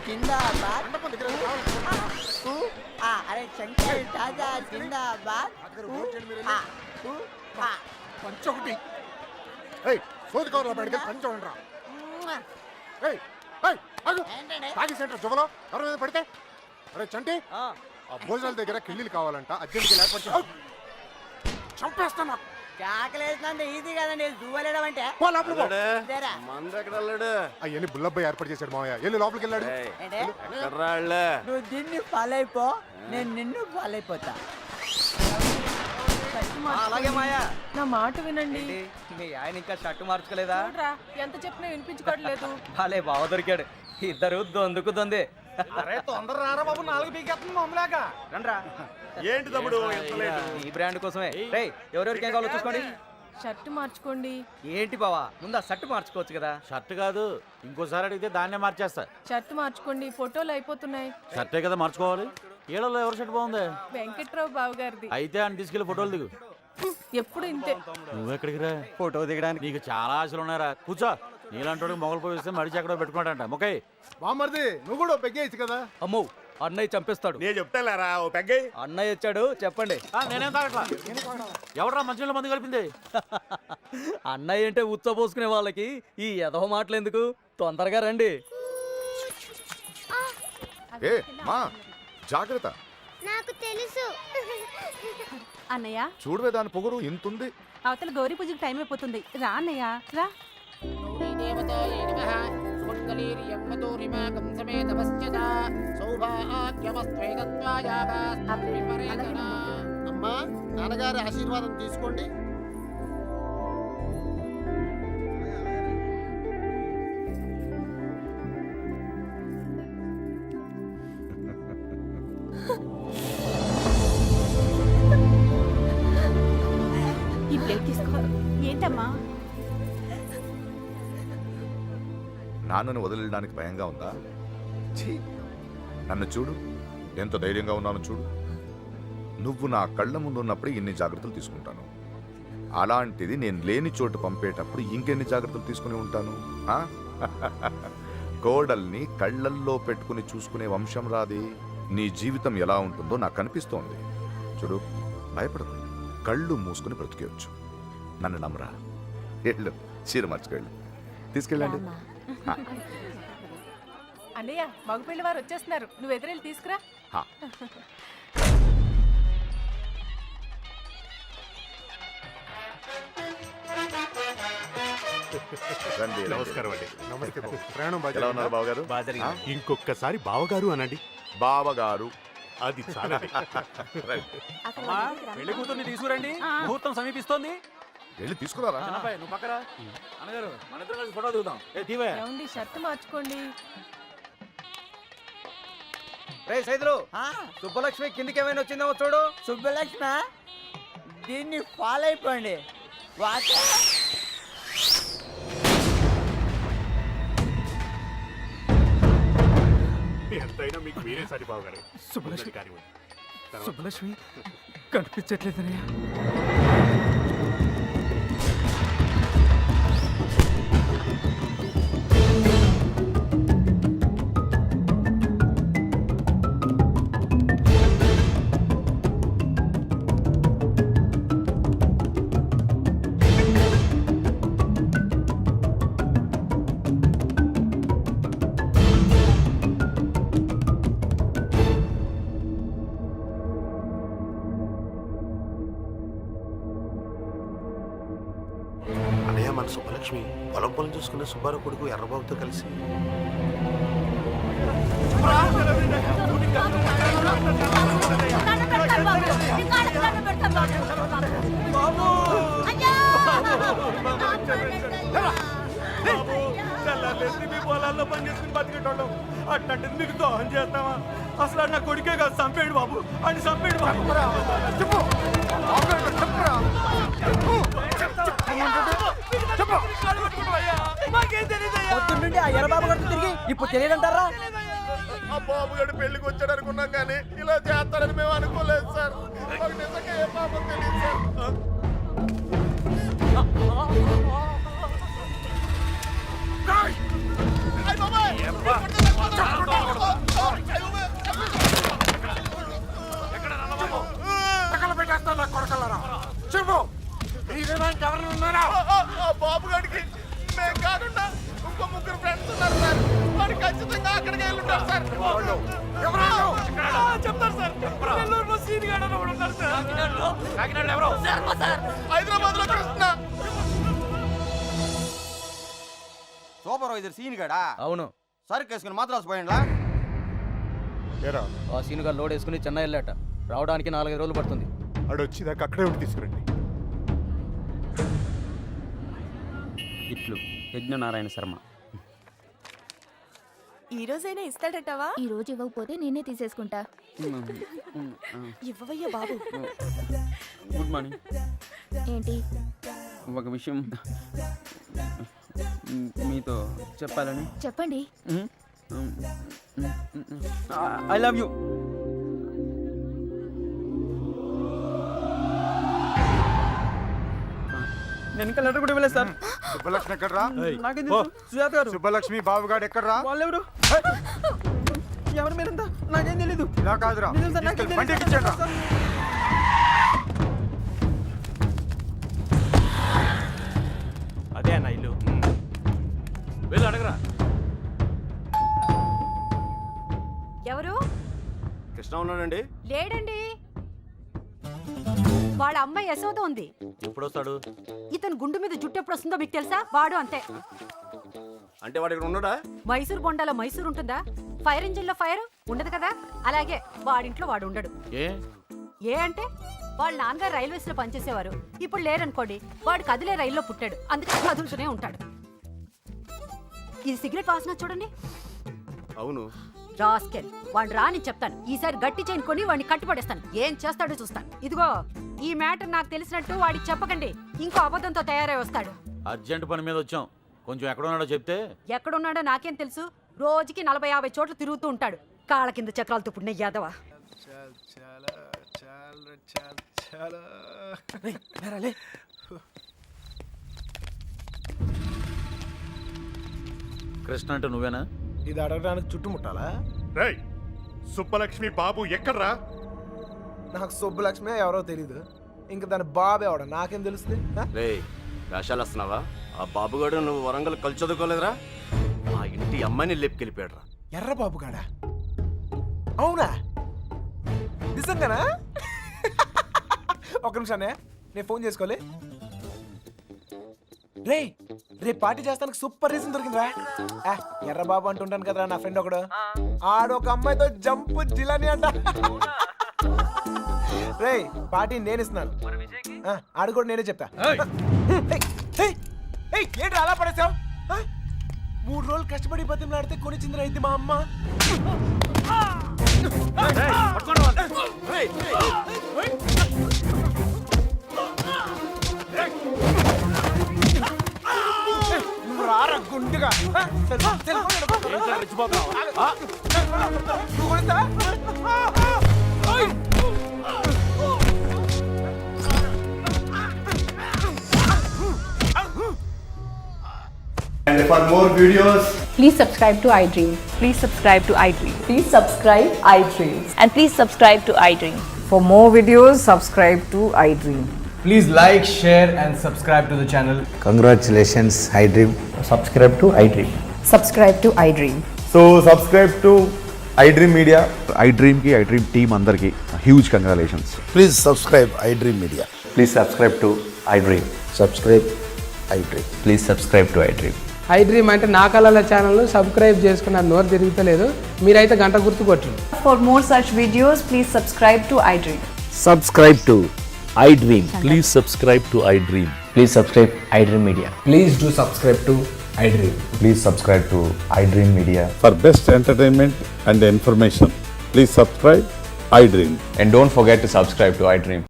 జిందాబాద్. అరే శంకర్ దాదా జిందాబాద్. పంచొకటి సోది కవర్లో పెడితే పంచోండ్రా. తాగి సెంటర్ జువలో ఎవరి మీద పడితే. అరే చంటి, ఆ భోజనాల దగ్గర కిళ్ళీలు కావాలంట, అర్జెంట్గా లేకపోతే చంపేస్తాను. కేకలేసినంత ఈజీ కదండి జువ్వలేడం అంటే. అవన్నీ బుల్లబ్బాయి ఏర్పాటు చేశాడు మావయ్య. వెళ్ళి లోపలికి వెళ్ళాడు. నువ్వు దీన్ని ఫాలో అయిపో, నేను నిన్ను ఫాలో అయిపోతా. అలాగే మాయా, నా మాట వినండి. మీ ఆయన ఇంకా షర్టు మార్చుకోలేదా? ఎంత చెప్పినా వినిపించుకోవట్లేదు. భలే బావ దొరికాడు. ఇద్దరు దొందుకుతుంది. అరే తొందర రారా బాబు, 4 పీకేస్తుంది మమ్మలాక. రండ్రా. ఏంటి తమ్ముడు ఈ బ్రాండ్ కోసమే. ఎవరెవరికి ఏం కావాలో చూసుకోండి. షర్ట్ మార్చుకోండి. ఏంటి బావా, ముందు ఆ షర్ట్ మార్చుకోవచ్చు కదా. షర్ట్ కాదు, ఇంకోసారి అడిగితే దాన్నే మార్చేస్తా. షర్ట్ మార్చుకోండి, ఫోటోలు అయిపోతున్నాయి. షర్టే కదా మార్చుకోవాలి. ఈడలో ఎవరి షర్ట్ బాగుంది? వెంకట్రావు బావ గారిది. అయితే అని తీసుకెళ్లి ఫోటోలు దిగు. ఎప్పుడు ఇంతే. నువ్వెక్కడికి రా? ఫోటో దిగడానికి. నీకు చాలా ఆశలు ఉన్నారా? కూర్చో. నీలాంటి మొగలు పోయిస్తే మడిచి ఎక్కడో పెట్టుకున్నాడంట. మొక్కై బామ్మర్ది, నువ్వు కూడా పెగ్గేయచ్చు కదా. అమ్మో, అన్నయ్య చంపేస్తాడు. నేను చెప్తారా ఓ పెగ్గై. అన్నయ్య వచ్చాడు, చెప్పండి. నేనేం తాగట్లా. ఎవడరా మంచినీళ్ళ మందు కలిపింది? అన్నయ్య అంటే ఉచ్చబోసుకునే వాళ్ళకి ఈ ఎదవ మాటలు ఎందుకు? తొందరగా రండి. ఏ మా జాగ్రత్త. నాకు తెలుసు. అన్నయ్య చూడవే దాని పొగరు ఇంతుంది. అవతల గౌరీ పూజకి టైం అయిపోతుంది. రా అన్నయ్య రా. అమ్మా, నాన్నగారి ఆశీర్వాదం తీసుకోండి. ఈ ప్లేట్ తీసుకో. ఏంటమ్మా? నాన్నను వదిలేయడానికి భయంగా ఉందా? ఛీ, నన్ను చూడు, ఎంత ధైర్యంగా ఉన్నాను చూడు. నువ్వు నా కళ్ళ ముందు ఉన్నప్పుడు ఇన్ని జాగ్రత్తలు తీసుకుంటాను. అలాంటిది నేను లేని చోటు పంపేటప్పుడు ఇంకెన్ని జాగ్రత్తలు తీసుకుని ఉంటాను? కోడల్ని కళ్ళల్లో పెట్టుకుని చూసుకునే వంశం రాది. నీ జీవితం ఎలా ఉంటుందో నాకు అనిపిస్తోంది. చూడు, భయపడదు, కళ్ళు మూసుకుని బ్రతికేయచ్చు. నన్ను నమ్మరా. వెళ్ళు, చీర మార్చుకెళ్ళు, తీసుకెళ్ళండి. అన్నయ్య, మగపిల్లి వారు వచ్చేస్తున్నారు. నువ్వు ఎదురెళ్ళి తీసుకురా. నమస్కారం అండి. నమస్తే బాబు. ప్రయాణం ఎలా ఉన్నారు బావగారు? ఇంకొకసారి బావగారు అనండి. బావగారు అది చాలా. పెళ్లి కూతుర్ని తీసుకురండి, ముహూర్తం సమీపిస్తోంది. వెళ్ళి తీసుకురారా. నువ్వు పక్కరా. అన్నగారు, మన ఇద్దరు కలిసి ఫోటో దిగుదాం. ఏమండి, షర్ట్ మార్చుకోండి. రే సైదులు, సుబ్బలక్ష్మి కిందికి ఏమైనా వచ్చిందేమో చూడు. సుబ్బలక్ష్మి, దీన్ని ఫాలో అయిపోండి. ఎంతైనా మీకు మీరే సరి బావగారు. సుబ్బలక్ష్మి కనిపించట్లేదనయ్యా. మన సుబ్బలక్ష్మి పొలం పొలం చూసుకున్న సుబ్బారావు కొడుకు ఎర్రబాబుతో కలిసి పొలాల్లో పని చేసుకుని బతికేటోళ్ళం. అట్లాంటిది మీకు దోహం చేస్తావా? అసలు నా కొడుకే కాదు, చంపేడు బాబు అని చంపేడు బాబు. పొద్దున్నుండి ఆ ఎర్రబాబు గారు తిరిగి ఇప్పుడు తెలియదంటారా? ఆ బాబు గారు పెళ్లికి వచ్చాడు అనుకున్నాం, కానీ ఇలా చేస్తాడని మేము అనుకోలేదు సార్. మాకు నిజంగా ఏ పాపం తెలియదు సార్. చూడడానికి ఎవరైనా ఉన్నారా? బాబు గారికి మేము కాకుండా ఇంకో 3 ఫ్రెండ్స్ ఉన్నారు సార్. వాడు ఖచ్చితంగా అక్కడికి వెళ్ళి ఉంటారు సార్. ఎవరు? ఎవరు? చెప్తారు సార్. నెల్లూరులో సీన్ గాడు అని ఒకడు ఉన్నాడు సార్. కాకినాడలో ఎవరో హైదరాబాద్ లో కృష్ణ. సూపర్వైజర్ సీన్ గడా అవును, సరుకు వేసుకుని మాత్రం పోయిండ్లా. ఏరా ఆ సీనుగా లోడ్ వేసుకుని చెన్నై వెళ్ళాట. రావడానికి 4-5 రోజులు పడుతుంది. ఆడు వచ్చేదాకా అక్కడే ఉండి తీసుకురండి. ఇట్లు యజ్ఞనారాయణ శర్మ. ఈ రోజైనా ఇస్తాడటవా? ఈ రోజు ఇవ్వకపోతే నేనే తీసేసుకుంటా. ఇవ్వవయ్యా బాబు. Good morning. ఏంటి? ఒక విషయం మీతో చెప్పాలని. చెప్పండి. I love you. నేను ఇంకా లెటర్ కూడా ఇవ్వలేదు సార్. సుబ్బలక్ష్మి ఎక్కడ్రా? నాకేం తెలుసు? సుజాత గారు. సుబ్బలక్ష్మి బాబుగాడు ఎక్కడ్రా? వాళ్ళెవరు? ఎవరు మీరంతా? నాకేం తెలీదు. ఇలా కాదురా, నిజం సార్, నాకేం తీసుకెళ్ళి బండి తెలీదు ఎక్కించండి రా. సార్. అదే అన్న ఇల్లు. వెళ్ళి అడగరా. ఎవరు? కృష్ణ ఉన్నాడండి. లేడండి. వాళ్ళ అమ్మాయి యశోద ఉంది. ఎప్పుడు వస్తాడు? ఇతను గుండు మీద జుట్టు ఎప్పుడు వస్తుందో మీకు తెలుసా? వాడు అంతే. అంటే వాడు ఇక్కడ ఉన్నాడా? మైసూర్ బొండాలో మైసూర్ ఉంటుందా? ఫైర్ ఇంజిన్ లో ఫైర్ ఉండదు కదా, అలాగే వాడింట్లో వాడు ఉండడు. ఏ అంటే వాళ్ళ నాన్నగారు రైల్వేస్ లో పనిచేసేవారు. ఇప్పుడు లేరనుకోండి, వాడు కదిలే రైల్లో పుట్టాడు, అందుకే కదులుతూనే ఉంటాడు. ఇది సిగరెట్ వాసన చూడండి. అవును. రాస్కెల్, వాడు రాని చెప్తాను. ఈసారి గట్టి చైన్ కొని వాడిని కట్టిపడేస్తాను. ఏం చేస్తాడో చూస్తాను. ఇదిగో ఈ మ్యాటర్ నాకు తెలిసినట్టు వాడికి చెప్పకండి, ఇంకో అబద్ధంతో తయారై వస్తాడు. అర్జెంట్ పని మీద వచ్చాం, కొంచెం ఎక్కడున్నాడో చెప్తే. ఎక్కడున్నాడో నాకేం తెలుసు. రోజుకి 40-50 చోట్ల తిరుగుతూ ఉంటాడు. కాళ్ళ కింద చక్రాలతో పుణ్య యాదవ. కృష్ణ అంటే నువ్వేనా? ఇది అడగడానికి చుట్టుముట్టాలా? రేయ్, సుబ్బలక్ష్మి బాబు ఎక్కడ్రా? నాకు సుబ్బలక్ష్మి ఎవరో తెలీదు. ఇంకా దాని బాబు ఎవడ నాకేం తెలుస్తుంది? రే వేషాలు వస్తున్నావా? ఆ బాబుగాడు నువ్వు వరంగల్ కలిసి చదువుకోలేదురా? మా ఇంటి అమ్మాయిని లేపుకెళ్ళిపోయాడురా. ఎర్ర బాబు గాడా? అవునా? నిజంగానా? ఒక నిమిషానే, నేను ఫోన్ చేసుకోలే. రే రేపు పార్టీ చేస్తానికి సూపర్ రీజన్ దొరికిందిరా. ఎర్ర బాబు అంటుంటాను కదరా నా ఫ్రెండ్ ఒకడు. ఆడొక అమ్మాయితో జంపు జిలాని అంట. రే పార్టీ నేను ఇస్తున్నాను, ఆడు కూడా నేనే చెప్తా. ఏంటి అలా పడేసావు? 3 రోజులు కష్టపడి బతిమలాడితే కొనిచ్చింది రైతు మా అమ్మ. రారా గుండుగా. And for more videos, Please subscribe to iDream. Please subscribe to iDream. Please subscribe iDream. And please subscribe to iDream. For more videos, subscribe to iDream. please like, share and subscribe to the channel. Congratulations, iDream. Subscribe to iDream. Subscribe to iDream. So subscribe to iDream Media. iDream ki iDream team అందరికి huge congratulations. Please subscribe iDream media. Please subscribe to iDream. Subscribe iDream. Please subscribe to iDream. iDream అంటే నా కళల channel subscribe చేసుకున్న నోరు తిరుగుతలేదు. మీరైతే గంట గుర్తు కొట్టండి. For more such videos, please subscribe to iDream. Subscribe to iDream. Please subscribe to iDream. Please subscribe iDream Media. Please do subscribe to iDream. Please subscribe to iDream Media. For best entertainment and information, please subscribe iDream. And don't forget to subscribe to iDream.